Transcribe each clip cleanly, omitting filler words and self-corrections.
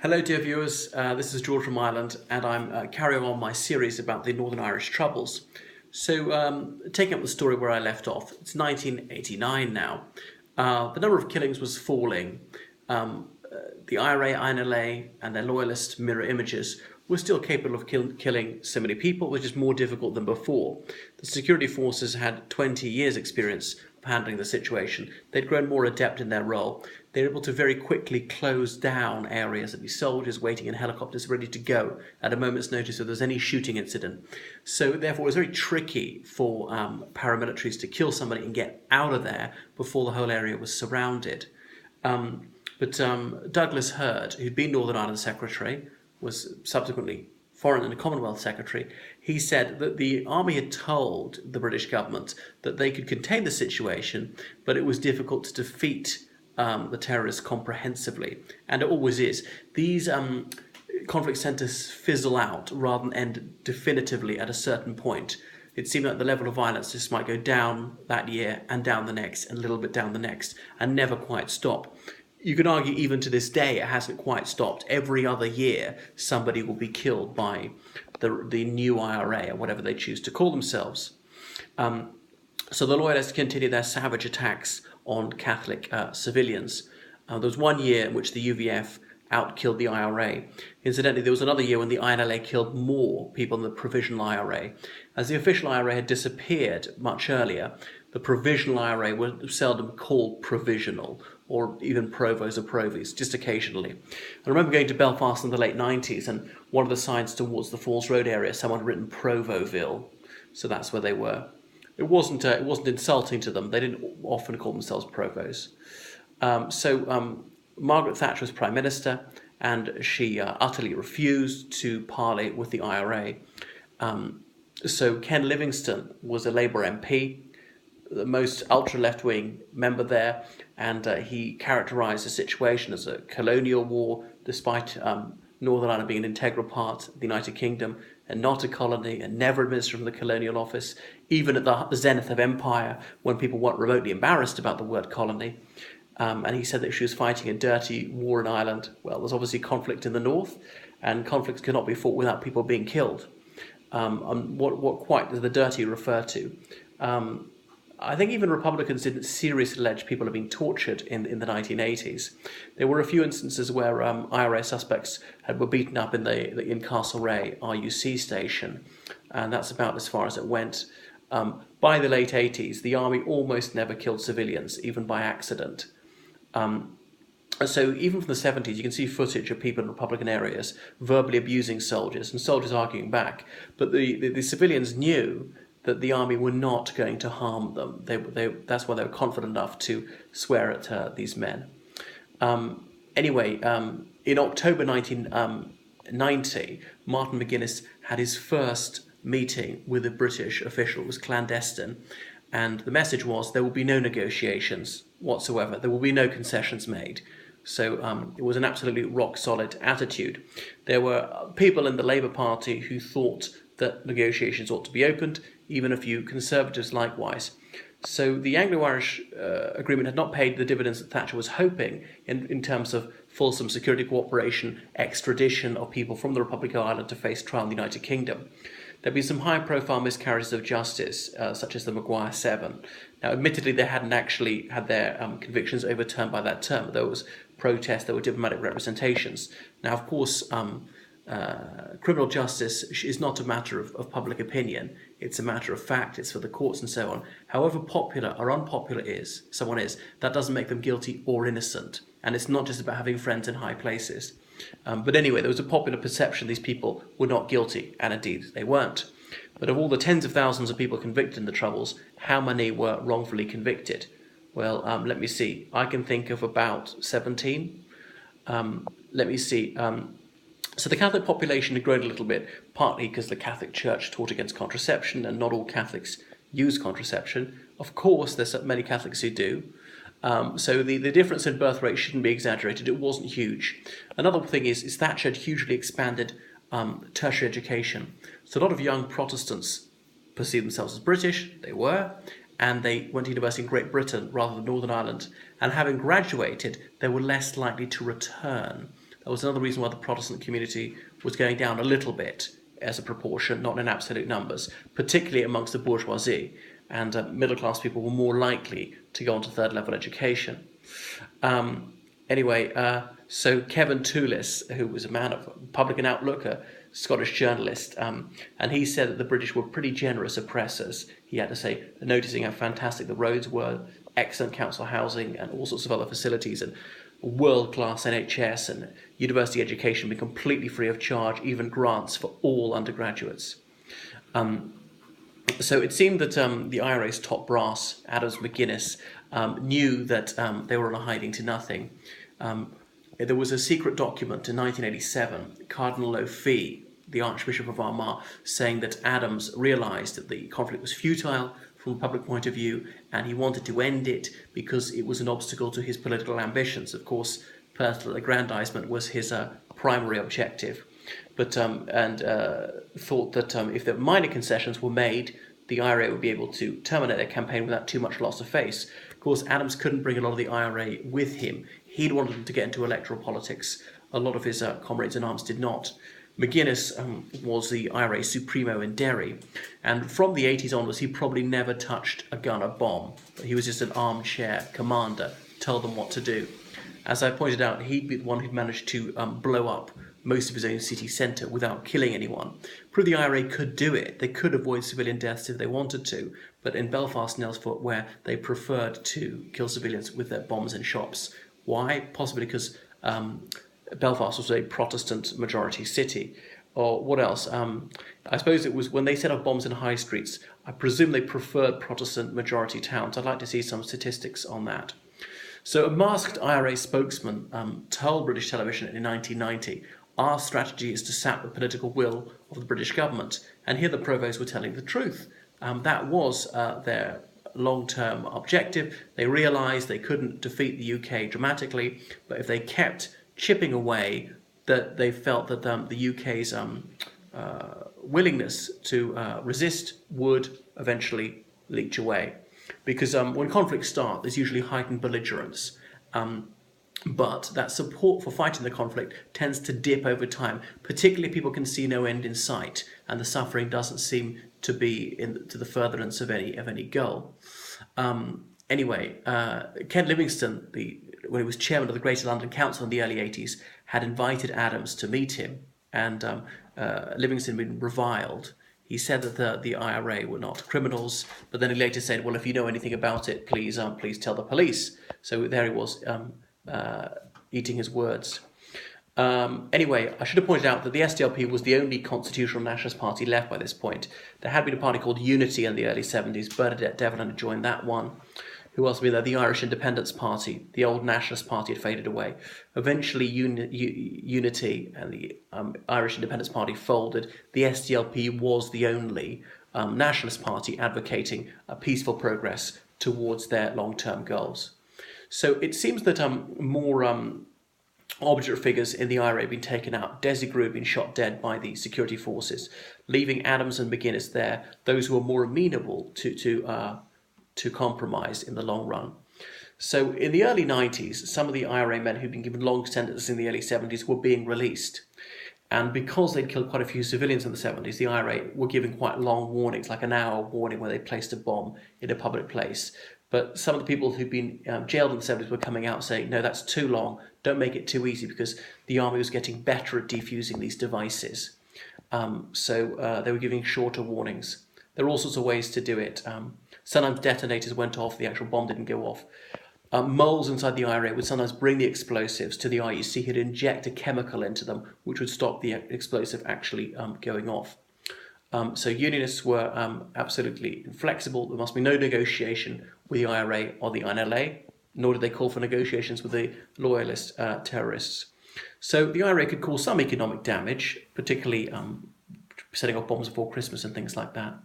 Hello, dear viewers. This is George from Ireland, and I'm carrying on my series about the Northern Irish Troubles. So, taking up the story where I left off, it's 1989 now. The number of killings was falling. The IRA, INLA, and their loyalist mirror images were still capable of killing so many people, which is more difficult than before. The security forces had 20 years' experience of handling the situation. They'd grown more adept in their role. They were able to very quickly close down areas. There'd be soldiers waiting in helicopters ready to go at a moment's notice if there's any shooting incident. So therefore it was very tricky for paramilitaries to kill somebody and get out of there before the whole area was surrounded. But Douglas Hurd, who'd been Northern Ireland Secretary, was subsequently Foreign and Commonwealth Secretary, he said that the army had told the British government that they could contain the situation, but it was difficult to defeat the terrorists comprehensively. And it always is. These conflict centres fizzle out rather than end definitively at a certain point. It seemed like the level of violence just might go down that year and down the next and a little bit down the next and never quite stop. You can argue even to this day it hasn't quite stopped. Every other year somebody will be killed by the new IRA or whatever they choose to call themselves. So the Loyalists continue their savage attacks on Catholic civilians. There was one year in which the UVF outkilled the IRA. Incidentally, there was another year when the INLA killed more people than the provisional IRA. As the official IRA had disappeared much earlier, the provisional IRA was seldom called provisional, or even provos or provies, just occasionally. I remember going to Belfast in the late 90s, and one of the signs towards the Falls Road area, someone had written Provoville, so that's where they were. It wasn't insulting to them. They didn't often call themselves provos. Margaret Thatcher was Prime Minister, and she utterly refused to parley with the IRA. So Ken Livingstone was a Labour MP, the most ultra-left-wing member there, and he characterised the situation as a colonial war, despite Northern Ireland being an integral part of the United Kingdom and not a colony and never administered from the colonial office, even at the zenith of empire when people weren't remotely embarrassed about the word colony. And he said that she was fighting a dirty war in Ireland. Well, there's obviously conflict in the north, and conflicts cannot be fought without people being killed. What quite does the dirty refer to? I think even Republicans didn't seriously allege people had been tortured in the 1980s. There were a few instances where IRA suspects were beaten up in the Castlereagh RUC station, and that's about as far as it went. By the late 80s, the army almost never killed civilians, even by accident. So even from the 70s, you can see footage of people in Republican areas verbally abusing soldiers and soldiers arguing back. But the civilians knew that the army were not going to harm them. That's why they were confident enough to swear at these men. In October 1990, Martin McGuinness had his first meeting with a British official. It was clandestine, and the message was there will be no negotiations whatsoever. There will be no concessions made. So it was an absolutely rock-solid attitude. There were people in the Labour Party who thought that negotiations ought to be opened, even a few Conservatives likewise. So the Anglo-Irish agreement had not paid the dividends that Thatcher was hoping in terms of fulsome security cooperation, extradition of people from the Republic of Ireland to face trial in the United Kingdom. There had been some high-profile miscarriages of justice, such as the Maguire 7. Now, admittedly, they hadn't actually had their convictions overturned by that term. There was protest, there were diplomatic representations. Now, of course, criminal justice is not a matter of public opinion. It's a matter of fact. It's for the courts and so on. However popular or unpopular someone is, that doesn't make them guilty or innocent. And it's not just about having friends in high places. But anyway, there was a popular perception these people were not guilty, and indeed they weren't. But of all the tens of thousands of people convicted in the Troubles, how many were wrongfully convicted? Well, let me see. I can think of about 17. Let me see. So the Catholic population had grown a little bit, partly because the Catholic Church taught against contraception, and not all Catholics use contraception. Of course, there's many Catholics who do. So the difference in birth rate shouldn't be exaggerated. It wasn't huge. Another thing is Thatcher had hugely expanded tertiary education. So a lot of young Protestants perceived themselves as British. They were. And they went to university in Great Britain rather than Northern Ireland. And having graduated, they were less likely to return. that was another reason why the Protestant community was going down a little bit as a proportion, not in absolute numbers, particularly amongst the bourgeoisie, and middle-class people were more likely to go on to third-level education. So Kevin Toulis, who was a man of Republican outlook, a Scottish journalist, and he said that the British were pretty generous oppressors. He had to say, noticing how fantastic the roads were, excellent council housing and all sorts of other facilities, and world-class NHS and university education being completely free of charge, even grants for all undergraduates. So it seemed that the IRA's top brass, Adams McGuinness, knew that they were on a hiding to nothing. There was a secret document in 1987, Cardinal O'Fee, the Archbishop of Armagh, saying that Adams realised that the conflict was futile from a public point of view, and he wanted to end it because it was an obstacle to his political ambitions. Of course, personal aggrandizement was his primary objective, but thought that if the minor concessions were made, the IRA would be able to terminate their campaign without too much loss of face. Of course, Adams couldn't bring a lot of the IRA with him. He'd wanted them to get into electoral politics. A lot of his comrades in arms did not. McGuinness was the IRA supremo in Derry, and from the 80s onwards, he probably never touched a gun or bomb. He was just an armchair commander, told them what to do. As I pointed out, he'd be the one who'd managed to blow up most of his own city centre without killing anyone. Proved the IRA could do it. They could avoid civilian deaths if they wanted to, but in Belfast and elsewhere, where they preferred to kill civilians with their bombs in shops. Why? Possibly because Belfast was a Protestant majority city. Or what else? I suppose it was when they set off bombs in high streets, I presume they preferred Protestant majority towns. I'd like to see some statistics on that. So a masked IRA spokesman told British television in 1990, our strategy is to sap the political will of the British government. And here the Provos were telling the truth. That was their long-term objective. They realised they couldn't defeat the UK dramatically, but if they kept chipping away, that they felt that the UK's willingness to resist would eventually leach away. Because when conflicts start, there's usually heightened belligerence. But that support for fighting the conflict tends to dip over time, particularly if people can see no end in sight and the suffering doesn't seem to be to the furtherance of any goal. Ken Livingstone, when he was chairman of the Greater London Council in the early 80s, had invited Adams to meet him, and Livingstone had been reviled. He said that the IRA were not criminals, but then he later said, well, if you know anything about it, please tell the police. So there he was, eating his words. I should have pointed out that the SDLP was the only constitutional nationalist party left by this point. There had been a party called Unity in the early 70s. Bernadette Devlin had joined that one. Who else had been there? The Irish Independence Party. The old nationalist party had faded away. Eventually, Unity and the Irish Independence Party folded. The SDLP was the only nationalist party advocating a peaceful progress towards their long-term goals. So it seems that more obdurate figures in the IRA had been taken out. Desiree had been shot dead by the security forces, leaving Adams and McGuinness there, those who were more amenable to compromise in the long run. So in the early 90s, some of the IRA men who'd been given long sentences in the early 70s were being released. And because they'd killed quite a few civilians in the 70s, the IRA were giving quite long warnings, like an hour warning where they placed a bomb in a public place. But some of the people who'd been jailed in the 70s were coming out saying, no, that's too long, don't make it too easy, because the army was getting better at defusing these devices. So they were giving shorter warnings. There are all sorts of ways to do it. Sometimes detonators went off, the actual bomb didn't go off. Moles inside the IRA would sometimes bring the explosives to the IUC, who'd inject a chemical into them, which would stop the explosive actually going off. So Unionists were absolutely inflexible. There must be no negotiation with the IRA or the INLA, nor did they call for negotiations with the loyalist terrorists. So the IRA could cause some economic damage, particularly setting off bombs before Christmas and things like that.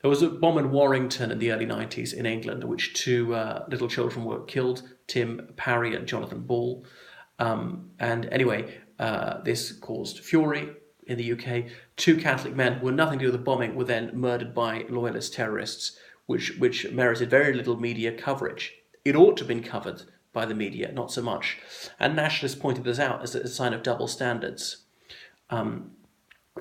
There was a bomb in Warrington in the early 90s in England, in which two little children were killed, Tim Parry and Jonathan Ball. This caused fury in the UK. Two Catholic men who had nothing to do with the bombing were then murdered by loyalist terrorists, which merited very little media coverage. It ought to have been covered, by the media, not so much. And nationalists pointed this out as a sign of double standards.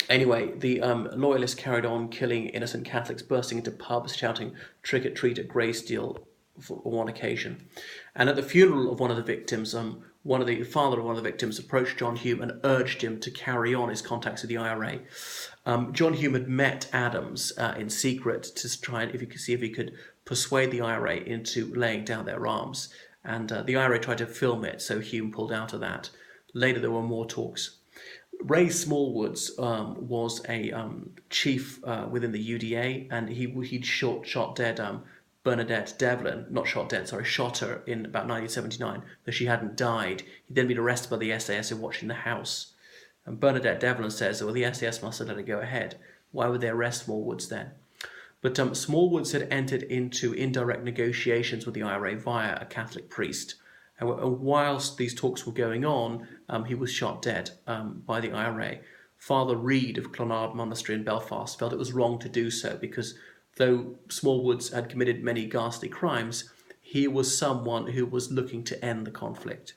Anyway, the loyalists carried on killing innocent Catholics, bursting into pubs, shouting "trick or treat" at Greysteel for one occasion. And at the funeral of one of the victims, the father of one of the victims approached John Hume and urged him to carry on his contacts with the IRA. John Hume had met Adams in secret to try and see if he could persuade the IRA into laying down their arms. And the IRA tried to film it, so Hume pulled out of that. Later, there were more talks. Ray Smallwoods was a chief within the UDA, and he'd shot dead Bernadette Devlin, shot her in about 1979, though she hadn't died. He'd then been arrested by the SAS for watching the house. And Bernadette Devlin says, well, the SAS must have let it go ahead. Why would they arrest Smallwoods then? But Smallwoods had entered into indirect negotiations with the IRA via a Catholic priest. And whilst these talks were going on, he was shot dead by the IRA. Father Reid of Clonard Monastery in Belfast felt it was wrong to do so because though Smallwoods had committed many ghastly crimes, he was someone who was looking to end the conflict.